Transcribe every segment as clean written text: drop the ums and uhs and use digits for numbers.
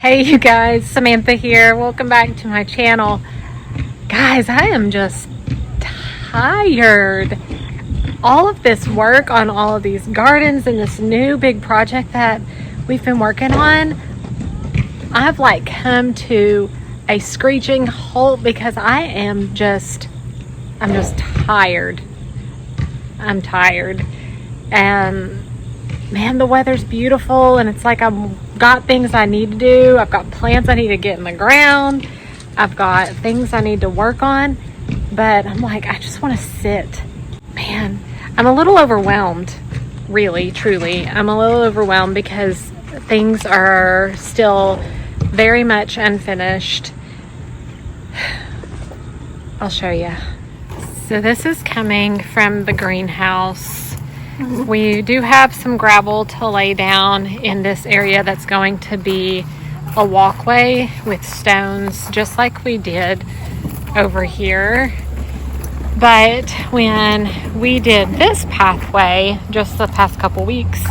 Hey you guys, Samantha here. Welcome back to my channel. Guys, I am just tired. All of this work on all of these gardens and this new big project that we've been working on, I've like come to a screeching halt because I'm just tired. I'm tired. And man, the weather's beautiful and it's like I've got things I need to do. I've got plants I need to get in the ground. I've got things I need to work on, but I'm like, I just want to sit. Man, I'm a little overwhelmed, really, truly. I'm a little overwhelmed because things are still very much unfinished. I'll show you. So this is coming from the greenhouse. We do have some gravel to lay down in this area that's going to be a walkway with stones, just like we did over here. But when we did this pathway just the past couple weeks,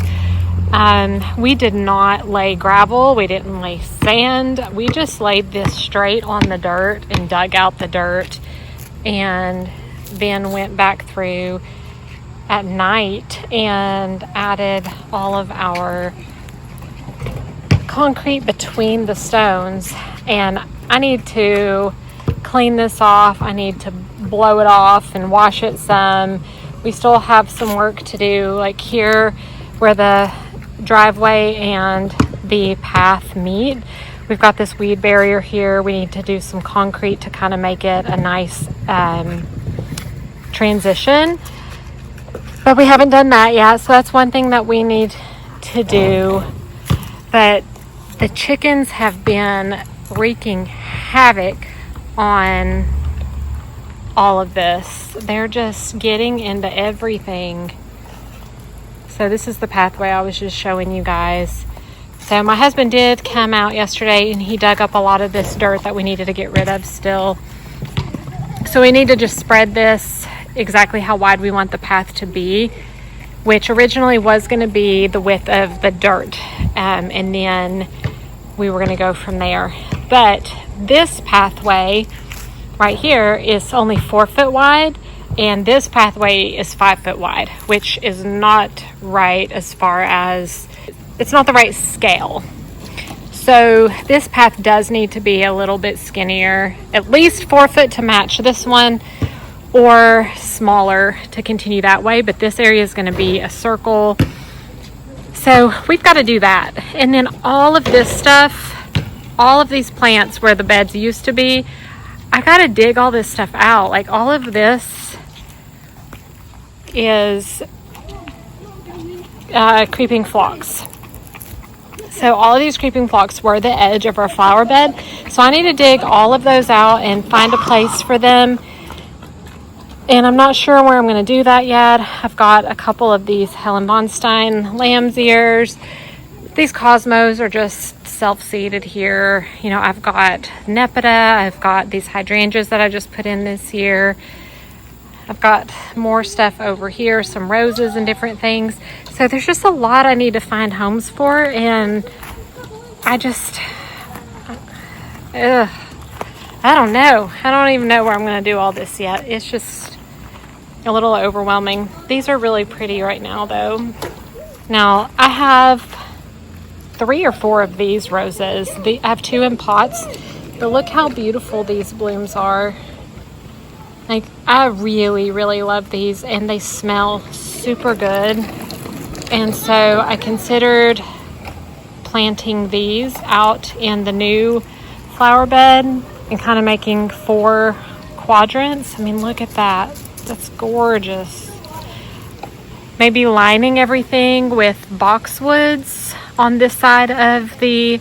we did not lay gravel. We didn't lay sand. We just laid this straight on the dirt and dug out the dirt and then went back through at night and added all of our concrete between the stones. And I need to clean this off. I need to blow it off and wash it some. We still have some work to do, like here where the driveway and the path meet. We've got this weed barrier here. We need to do some concrete to kind of make it a nice transition. But we haven't done that yet, so that's one thing that we need to do. But the chickens have been wreaking havoc on all of this. They're just getting into everything. So this is the pathway I was just showing you guys. So my husband did come out yesterday and he dug up a lot of this dirt that we needed to get rid of still. So we need to just spread this exactly how wide we want the path to be, which originally was going to be the width of the dirt, and then we were going to go from there. But this pathway right here is only 4 foot wide, and this pathway is 5 foot wide, which is not right as far as it's not the right scale. So this path does need to be a little bit skinnier, at least 4 foot to match this one, or smaller to continue that way. But this area is going to be a circle, so we've got to do that. And then all of this stuff, all of these plants where the beds used to be, I got to dig all this stuff out. Like all of this is creeping phlox. So all of these creeping phlox were the edge of our flower bed, so I need to dig all of those out and find a place for them. And I'm not sure where I'm going to do that yet. I've got a couple of these Helen Bonstein lamb's ears. These cosmos are just self-seeded here. You know, I've got nepeta. I've got these hydrangeas that I just put in this year. I've got more stuff over here, some roses and different things. So there's just a lot I need to find homes for. And I don't know. I don't even know where I'm going to do all this yet. It's just a little overwhelming. These are really pretty right now though. Now I have 3 or 4 of these roses. I have 2 in pots, but look how beautiful these blooms are. Like I really, really love these, and they smell super good. And so I considered planting these out in the new flower bed and kind of making 4 quadrants. I mean, look at that. That's gorgeous. Maybe lining everything with boxwoods on this side of the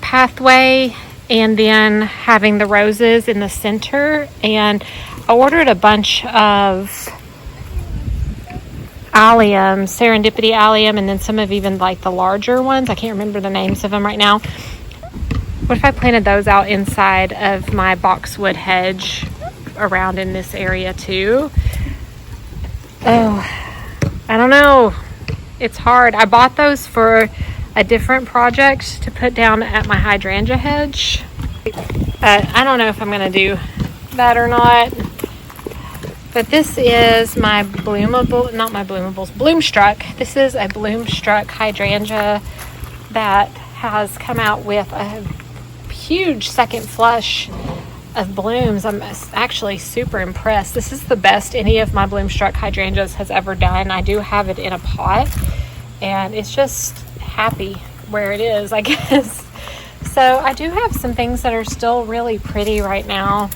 pathway, and then having the roses in the center. And I ordered a bunch of allium, serendipity allium, and then some of even like the larger ones. I can't remember the names of them right now. What if I planted those out inside of my boxwood hedge around in this area too? Oh, I don't know. It's hard. I bought those for a different project to put down at my hydrangea hedge. I don't know if I'm going to do that or not. But this is my Bloomstruck. This is a Bloomstruck hydrangea that has come out with a huge second flush of blooms. I'm actually super impressed. This is the best any of my Bloomstruck hydrangeas has ever done. I do have it in a pot, and it's just happy where it is, I guess. So I do have some things that are still really pretty right now.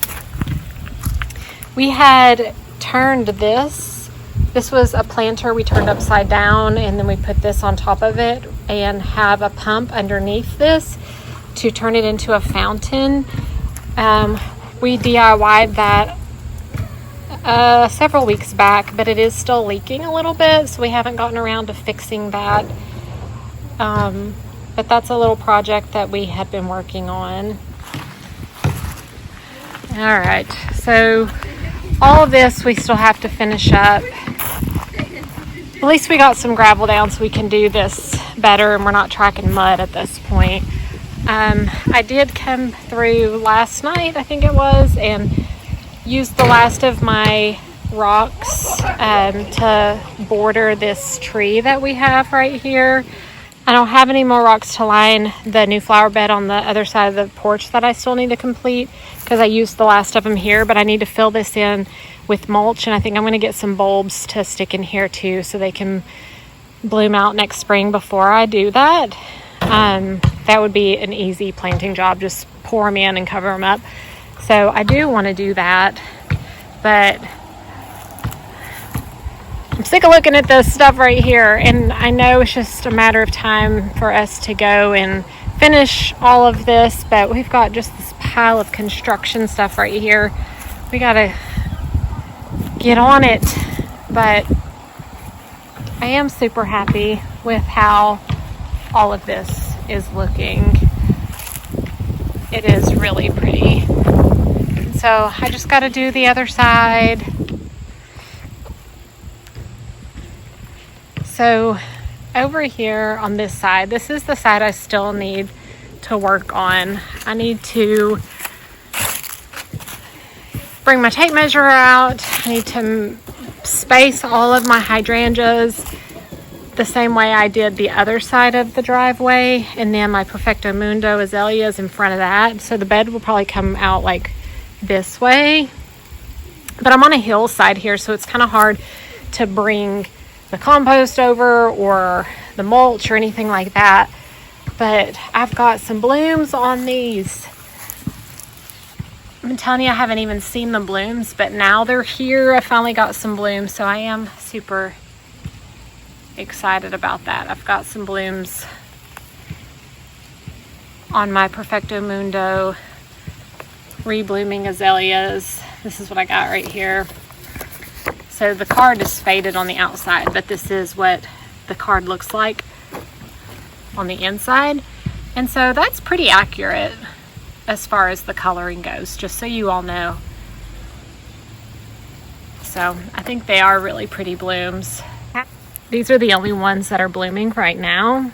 We had turned this was a planter we turned upside down, and then we put this on top of it and have a pump underneath this to turn it into a fountain. We DIY'd that several weeks back, but it is still leaking a little bit, so we haven't gotten around to fixing that. But that's a little project that we had been working on. All right, so all of this we still have to finish up. At least we got some gravel down so we can do this better, and we're not tracking mud at this point. I did come through last night, I think it was, and used the last of my rocks to border this tree that we have right here. I don't have any more rocks to line the new flower bed on the other side of the porch that I still need to complete, because I used the last of them here, but I need to fill this in with mulch, and I think I'm going to get some bulbs to stick in here too so they can bloom out next spring before I do that. That would be an easy planting job, just pour them in and cover them up. So I do want to do that, but I'm sick of looking at this stuff right here, and I know it's just a matter of time for us to go and finish all of this, but we've got just this pile of construction stuff right here. We gotta get on it, but I am super happy with how all of this is looking. It is really pretty. So I just got to do the other side. So over here on this side, this is the side I still need to work on. I need to bring my tape measure out. I need to space all of my hydrangeas the same way I did the other side of the driveway, and then my Perfecto Mundo azaleas in front of that. So the bed will probably come out like this way, but I'm on a hillside here, so it's kind of hard to bring the compost over or the mulch or anything like that. But I've got some blooms on these. I'm telling you, I haven't even seen the blooms, but now they're here. I finally got some blooms, so I am super excited about that. I've got some blooms on my Perfecto Mundo Reblooming azaleas. This is what I got right here. So the card is faded on the outside, but this is what the card looks like on the inside. And so that's pretty accurate as far as the coloring goes, just so you all know. So I think they are really pretty blooms. These are the only ones that are blooming right now.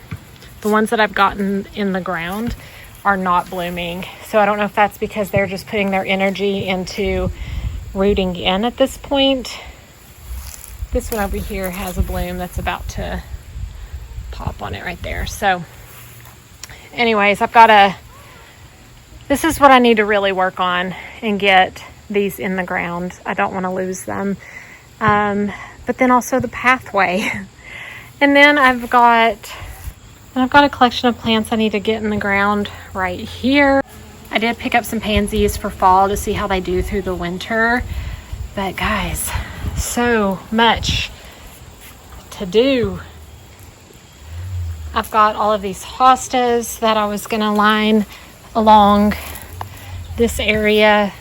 The ones that I've gotten in the ground are not blooming. So I don't know if that's because they're just putting their energy into rooting in at this point. This one over here has a bloom that's about to pop on it right there. So anyways, this is what I need to really work on and get these in the ground. I don't want to lose them. But then also the pathway. And then I've got a collection of plants I need to get in the ground right here. I did pick up some pansies for fall to see how they do through the winter. But guys, so much to do. I've got all of these hostas that I was gonna line along this area.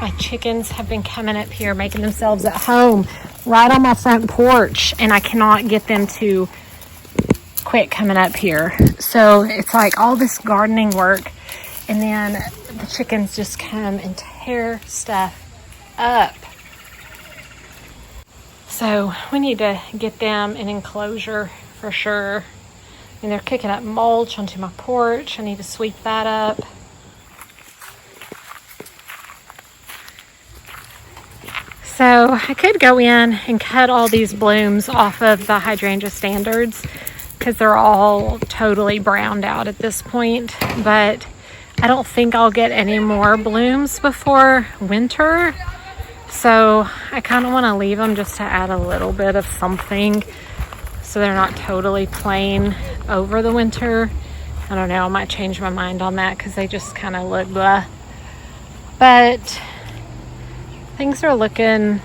My chickens have been coming up here, making themselves at home right on my front porch, and I cannot get them to quit coming up here. So it's like all this gardening work, and then the chickens just come and tear stuff up. So we need to get them an enclosure for sure. And they're kicking up mulch onto my porch. I need to sweep that up. So I could go in and cut all these blooms off of the hydrangea standards because they're all totally browned out at this point. But I don't think I'll get any more blooms before winter. So I kind of want to leave them just to add a little bit of something so they're not totally plain over the winter. I don't know, I might change my mind on that because they just kind of look blah. But things are looking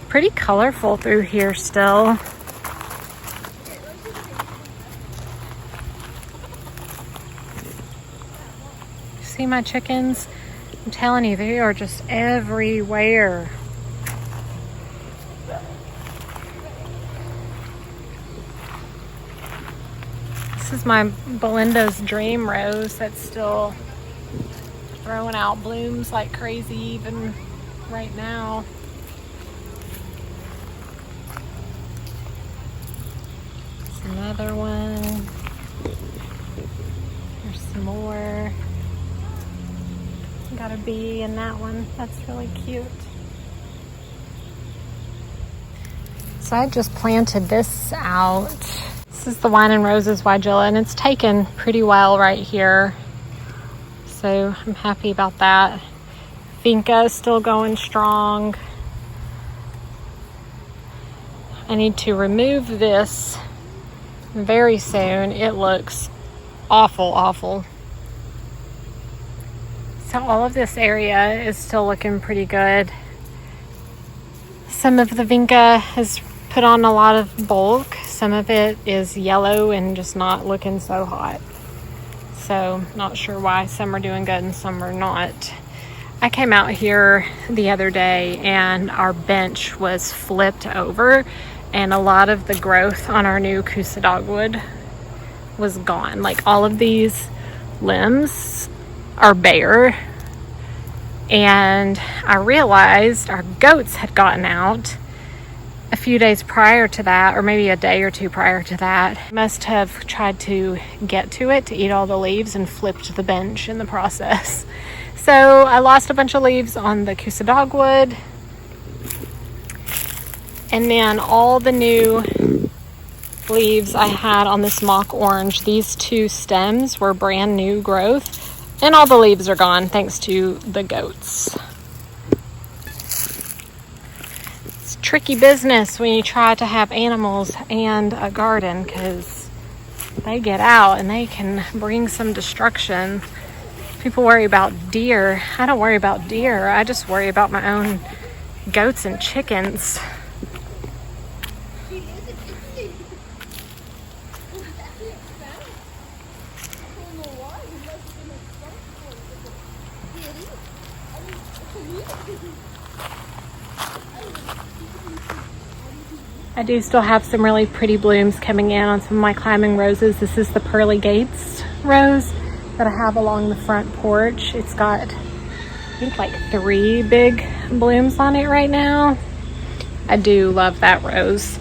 pretty colorful through here still. See my chickens? I'm telling you, they are just everywhere. This is my Belinda's Dream Rose that's still throwing out blooms like crazy even right now. There's another one. There's some more. Got a bee in that one. That's really cute. So I just planted this out. This is the Wine and Roses Weigela, and it's taken pretty well right here. So I'm happy about that. Vinca is still going strong. I need to remove this very soon. It looks awful, awful. So all of this area is still looking pretty good. Some of the Vinca has put on a lot of bulk. Some of it is yellow and just not looking so hot. So not sure why some are doing good and some are not. I came out here the other day and our bench was flipped over and a lot of the growth on our new Kusa dogwood was gone. Like all of these limbs are bare, and I realized our goats had gotten out a few days prior to that, or maybe a day or two prior to that. Must have tried to get to it to eat all the leaves and flipped the bench in the process. So I lost a bunch of leaves on the Kusa dogwood, and then all the new leaves I had on this mock orange. These two stems were brand new growth. And all the leaves are gone thanks to the goats. It's tricky business when you try to have animals and a garden because they get out and they can bring some destruction. People worry about deer. I don't worry about deer. I just worry about my own goats and chickens. I do still have some really pretty blooms coming in on some of my climbing roses. This is the Pearly Gates rose that I have along the front porch. It's got, I think, like 3 big blooms on it right now. I do love that rose.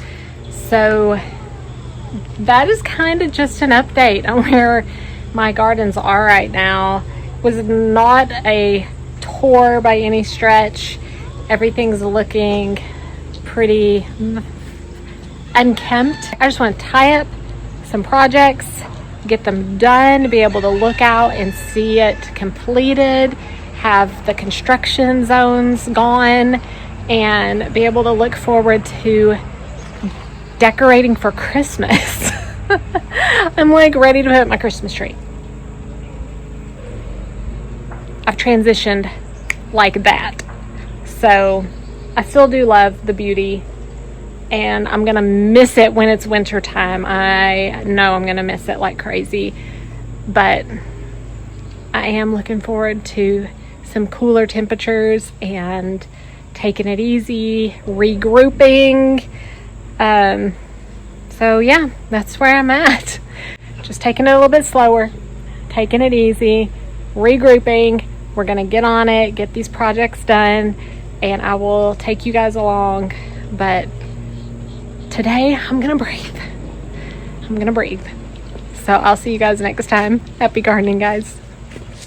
So that is kind of just an update on where my gardens are right now. It was not a tour by any stretch. Everything's looking pretty unkempt. I just want to tie up some projects, get them done, be able to look out and see it completed, have the construction zones gone, and be able to look forward to decorating for Christmas. I'm like ready to put my Christmas tree. I've transitioned like that. So I still do love the beauty, and I'm gonna miss it when it's winter time. I know I'm gonna miss it like crazy, but I am looking forward to some cooler temperatures and taking it easy, regrouping. So yeah, that's where I'm at. Just taking it a little bit slower, taking it easy, regrouping. We're gonna get on it, get these projects done, and I will take you guys along. But today I'm gonna breathe. I'm gonna breathe. So I'll see you guys next time. Happy gardening, guys.